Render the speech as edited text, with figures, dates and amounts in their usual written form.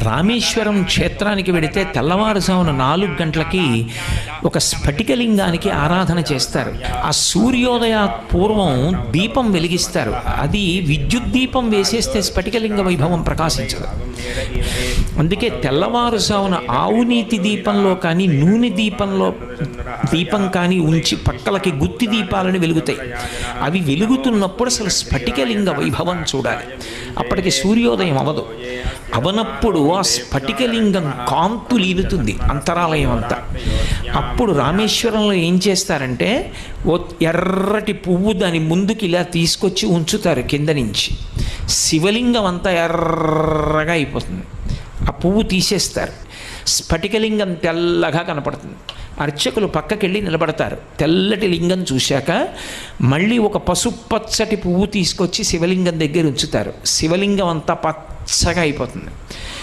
రామేశ్వరం క్షేత్రానికి వెడితే తెల్లవారుజామున 4 గంటలకి ఒక స్ఫటికలింగానికి ఆరాధన చేస్తారు. ఆ సూర్యోదయ పూర్వం దీపం వెలిగిస్తారు. అది విద్యుత్ దీపం వేసేస్తే స్ఫటికలింగ వైభవం ప్రకాశించదు. అందుకే తెల్లవారుజామున ఆవునీతి దీపంలో కానీ నూనె దీపం కానీ ఉంచి పక్కలకి గుత్తి దీపాలను వెలుగుతాయి. అవి వెలుగుతున్నప్పుడు అసలు స్ఫటికలింగ వైభవం చూడాలి. అప్పటికి సూర్యోదయం అవనప్పుడు ఆ స్ఫటికలింగం కాంతు లీలుతుంది అంతరాలయం అంతా. అప్పుడు రామేశ్వరంలో ఏం చేస్తారంటే ఓ ఎర్రటి పువ్వు దాని ముందుకి ఇలా తీసుకొచ్చి ఉంచుతారు కింద నుంచి. శివలింగం అంతా ఎర్రగా అయిపోతుంది. ఆ పువ్వు తీసేస్తారు. స్ఫటికలింగం తెల్లగా కనపడుతుంది. అర్చకులు పక్కకెళ్ళి నిలబడతారు. తెల్లటి లింగం చూశాక మళ్ళీ ఒక పసుపచ్చటి పువ్వు తీసుకొచ్చి శివలింగం దగ్గర ఉంచుతారు. శివలింగం అంతా పచ్చగా అయిపోతుంది.